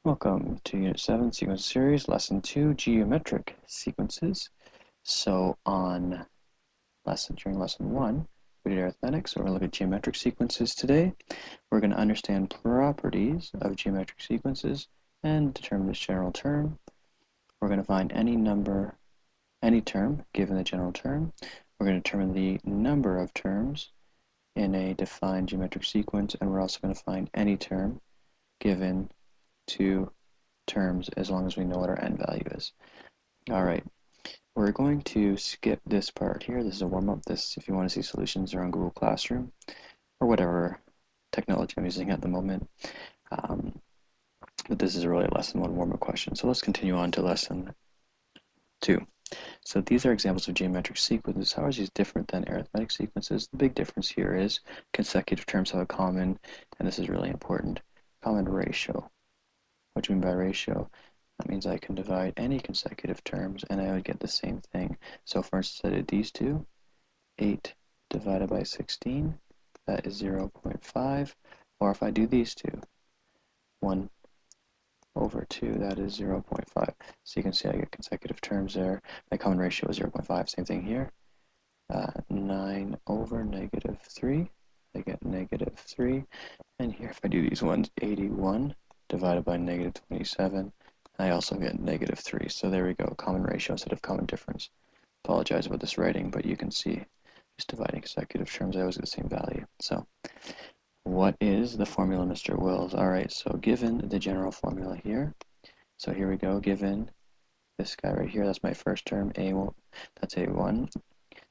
Welcome to Unit 7 Sequence Series, Lesson 2, Geometric Sequences. So during Lesson 1, we did arithmetic, so we're going to look at geometric sequences today. We're going to understand properties of geometric sequences and determine this general term. We're going to find any term given the general term. We're going to determine the number of terms in a defined geometric sequence, and we're also going to find any term given two terms as long as we know what our n value is. Alright, we're going to skip this part here. This is a warm-up. If you want to see solutions, are on Google Classroom or whatever technology I'm using at the moment. But this is really a Lesson 1 warm-up question. So let's continue on to Lesson 2. So these are examples of geometric sequences. How is these different than arithmetic sequences? The big difference here is consecutive terms have a common, and this is really important, common ratio. What do you mean by ratio? That means I can divide any consecutive terms and I would get the same thing. So for instance, I did these two, 8 divided by 16, that is 0.5. Or if I do these two, 1 over 2, that is 0.5. So you can see I get consecutive terms there. My common ratio is 0.5. Same thing here. 9 over negative 3, I get negative 3. And here if I do these ones, 81 divided by negative 27, I also get negative 3. So there we go, common ratio instead of common difference. Apologize about this writing, but you can see just dividing consecutive terms, I always get the same value. So what is the formula, Mr. Wills? All right, so given the general formula here, so here we go, given this guy right here, that's my first term, that's T1,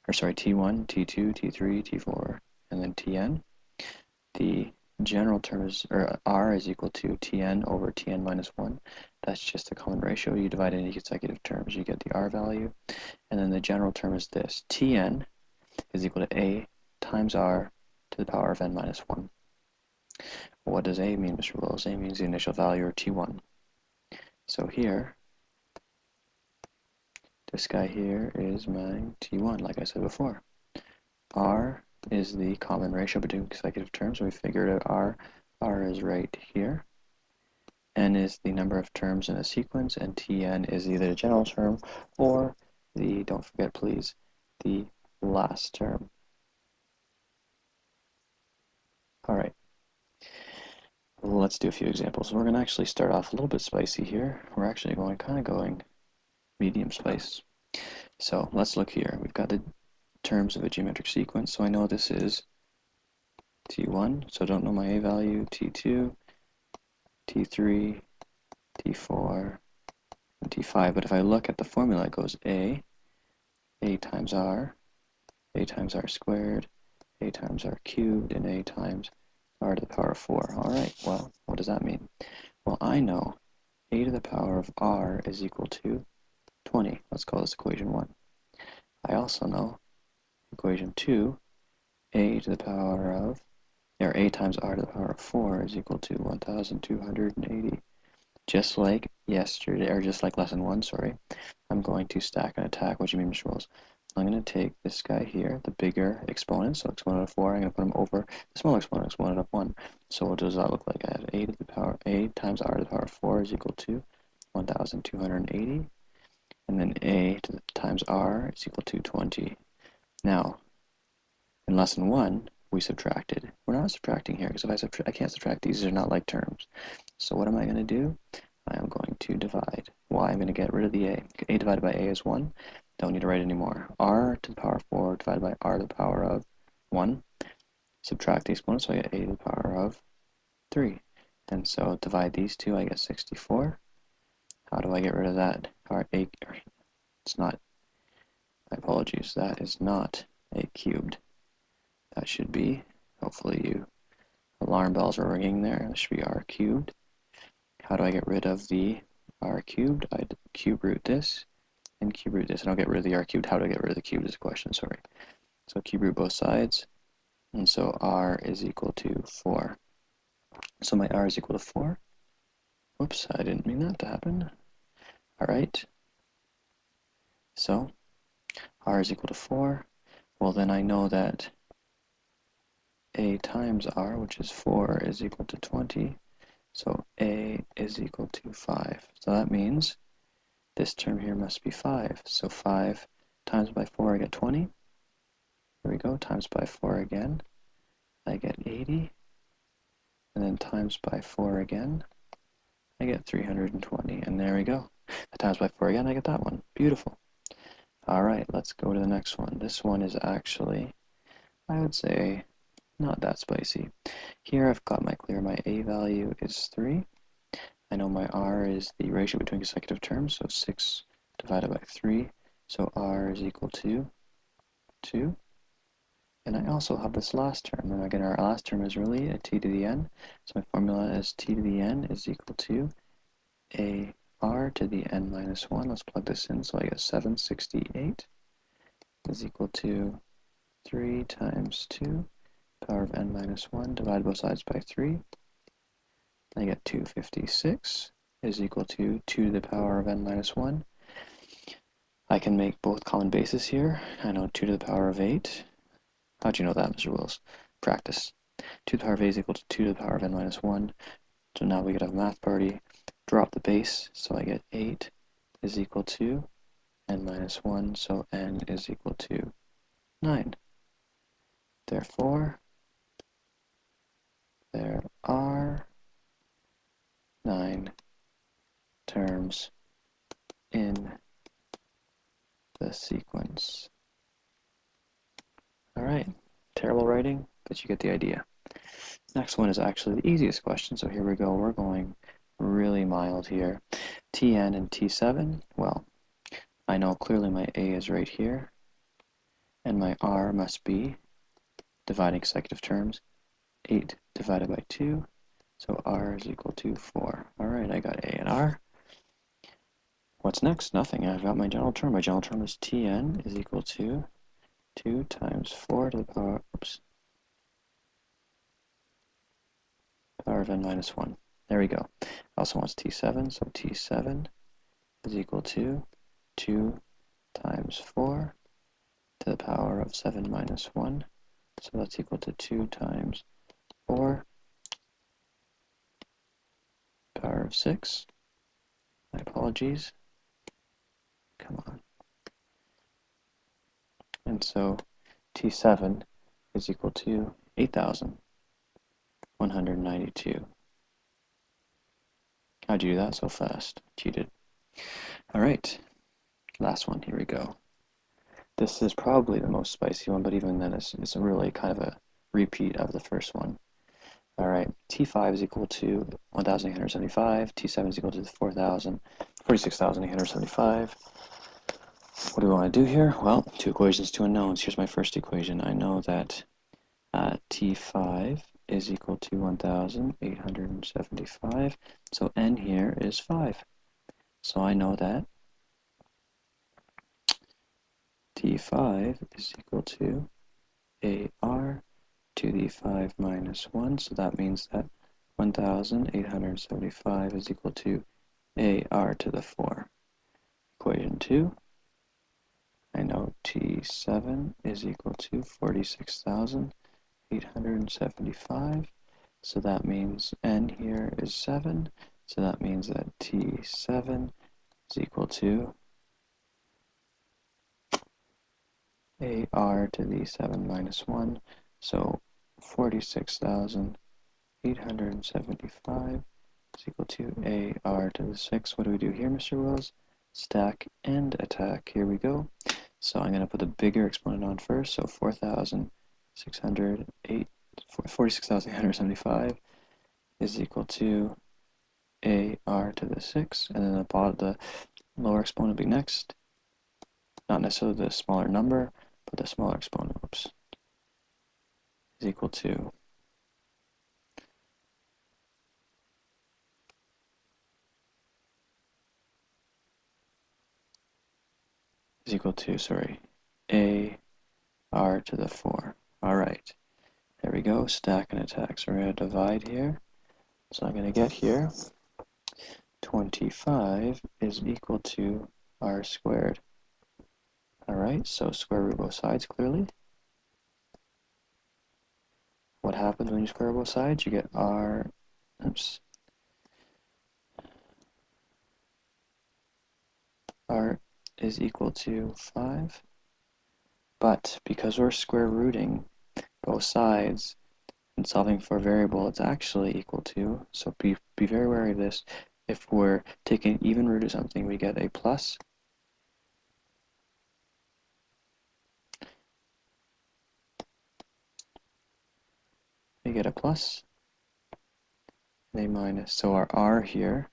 T2, T3, T4, and then Tn. The general term is, or r is equal to Tn over Tn minus 1. That's just a common ratio. You divide any consecutive terms, you get the r value. And then the general term is this. Tn is equal to a times r to the power of n minus 1. What does a mean, Mr. Wills? A means the initial value, or T1. So here, this guy here is my T1, like I said before. R is the common ratio between consecutive terms. We figured out R is right here. N is the number of terms in a sequence, and Tn is either the general term or the, don't forget please, the last term. Alright, let's do a few examples. We're going to actually start off a little bit spicy here. We're actually going medium spice. So let's look here. We've got the terms of a geometric sequence, so I know this is T1, so I don't know my A value, T2, T3, T4, and T5, but if I look at the formula, it goes A times R squared, A times R cubed, and A times R to the power of 4. Alright, well, what does that mean? Well, I know A to the power of R is equal to 20. Let's call this equation 1. I also know equation 2, A to the power of, or A times R to the power of 4 is equal to 1,280. Just like yesterday, or just like lesson 1, sorry, I'm going to stack and attack. What do you mean, Mr. Wills? I'm going to take this guy here, the bigger exponent, so exponent of 4, I'm going to put him over the smaller exponent of 1. So what does that look like? I have A times R to the power of 4 is equal to 1,280, and then A times R is equal to 20. Now, in lesson 1, we subtracted. We're not subtracting here, because if I can't subtract these, they're not like terms. So what am I going to do? I am going to divide. Why? I'm going to get rid of the a. A divided by a is 1. Don't need to write anymore. R to the power of 4 divided by R to the power of 1. Subtract the exponent, so I get a to the power of 3. And so divide these two, I get 64. How do I get rid of that? It's not, my apologies, that is not a cubed. That should be, hopefully alarm bells are ringing there. That should be r cubed. How do I get rid of the r cubed? I cube root this and cube root this, and I'll get rid of the r cubed. How do I get rid of the cubed is the question, sorry. So cube root both sides, and so r is equal to 4. So my r is equal to 4. Whoops, I didn't mean that to happen. Alright, so r is equal to 4. Well, then I know that a times r, which is 4, is equal to 20. So a is equal to 5. So that means this term here must be 5. So 5 times by 4, I get 20. Here we go, times by 4 again, I get 80. And then times by 4 again, I get 320. And there we go. Times by 4 again, I get that one. Beautiful. All right, let's go to the next one. This one is actually, I would say, not that spicy. Here I've got my a value is 3. I know my r is the ratio between consecutive terms, so 6 divided by 3. So r is equal to 2. And I also have this last term. And again, our last term is really a t to the n. So my formula is t to the n is equal to a r to the n minus 1. Let's plug this in. So I get 768 is equal to 3 times 2 power of n minus 1, divide both sides by 3. I get 256 is equal to 2 to the power of n minus 1. I can make both common bases here. I know 2 to the power of 8. How'd you know that, Mr. Wills? Practice. 2 to the power of 8 is equal to 2 to the power of n minus 1. So now we could have a math party. Drop the base, so I get 8 is equal to n minus 1, so n is equal to 9. Therefore, there are 9 terms in the sequence. All right, terrible writing, but you get the idea. Next one is actually the easiest question, so here we go. We're going really mild here. Tn and T7, well, I know clearly my A is right here, and my R must be, dividing consecutive terms, 8 divided by 2, so R is equal to 4. All right, I got A and R. What's next? Nothing. I've got my general term. My general term is Tn is equal to 2 times 4 to the power, power of n minus 1. There we go. Also wants T7, so T7 is equal to 2 times 4 to the power of 7 minus 1. So that's equal to 2 times 4 power of 6. My apologies. Come on. And so T7 is equal to 8,192. How'd you do that so fast? Cheated. All right, last one, here we go. This is probably the most spicy one, but even then it's really kind of a repeat of the first one. All right, T5 is equal to 1,875, T7 is equal to 46,875. What do we want to do here? Well, 2 equations, 2 unknowns. Here's my first equation. I know that T5 is equal to 1,875, so n here is 5. So I know that T5 is equal to AR to the 5 minus 1, so that means that 1,875 is equal to AR to the 4. Equation 2, I know T7 is equal to 46,875, so that means n here is 7, so that means that T7 is equal to AR to the 7 minus 1, so 46,875 is equal to AR to the 6. What do we do here, Mr. Wills? Stack and attack. Here we go. So I'm going to put the bigger exponent on first, so 46,875 is equal to AR to the 6, and then the lower exponent will be next. Not necessarily the smaller number, but the smaller exponent, oops, is equal to AR to the 4. All right, there we go, stack and attack. So we're going to divide here. So I'm going to get here 25 is equal to R squared. All right, so square root both sides clearly. What happens when you square both sides? You get R, oops, r is equal to 5. But because we're square rooting both sides and solving for a variable, it's actually equal to, so be very wary of this. If we're taking an even root of something, we get a plus. We get a plus and a minus. So our r here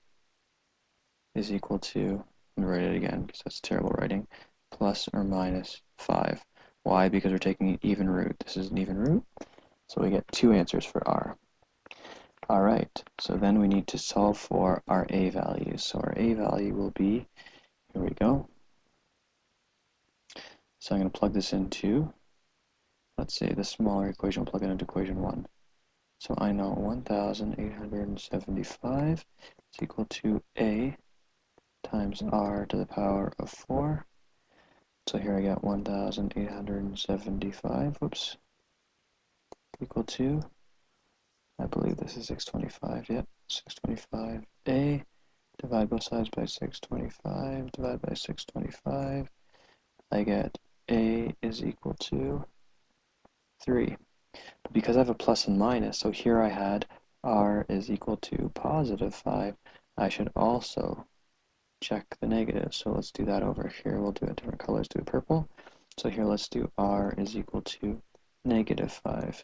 is equal to, let me write it again because that's terrible writing, plus or minus 5. Why? Because we're taking an even root. This is an even root, so we get two answers for r. All right, so then we need to solve for our a values. So our a value will be, here we go. So I'm going to plug this into, let's say the smaller equation, plug it into equation 1. So I know 1,875 is equal to a times r to the power of 4. So here I got 1,875, whoops, equal to, I believe this is 625, yep, 625a, divide both sides by 625, divide by 625, I get a is equal to 3. But because I have a plus and minus, so here I had r is equal to positive 5, I should also check the negative. So let's do that over here. We'll do it different colors, do it purple. So here let's do r is equal to negative 5.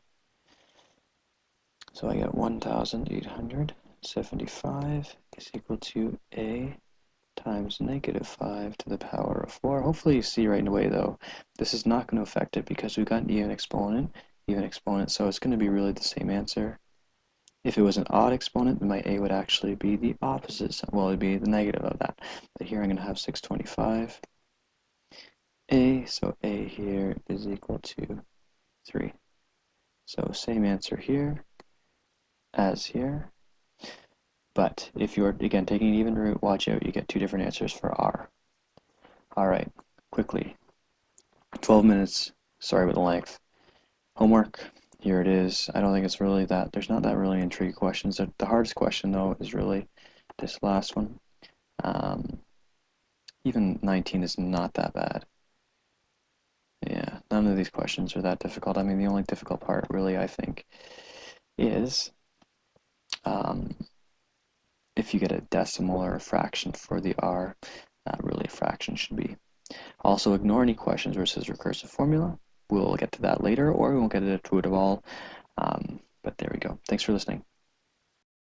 So I get 1,875 is equal to a times negative 5 to the power of 4. Hopefully you see right away though, this is not going to affect it because we've got an even exponent, so it's going to be really the same answer. If it was an odd exponent, then my a would actually be the opposite, well, it would be the negative of that. But here I'm going to have 625 a, so a here is equal to 3. So same answer here as here. But if you're, again, taking an even root, watch out, you get two different answers for r. All right, quickly. 12 minutes, sorry about the length. Homework, here it is. I don't think it's really that, there's not that really intriguing questions. The hardest question, though, is really this last one. Even 19 is not that bad. Yeah, none of these questions are that difficult. I mean, the only difficult part, really, I think, is if you get a decimal or a fraction for the r, not really a fraction should be. Also, ignore any questions where it says recursive formula. We'll get to that later, or we won't get to it at all. But there we go. Thanks for listening.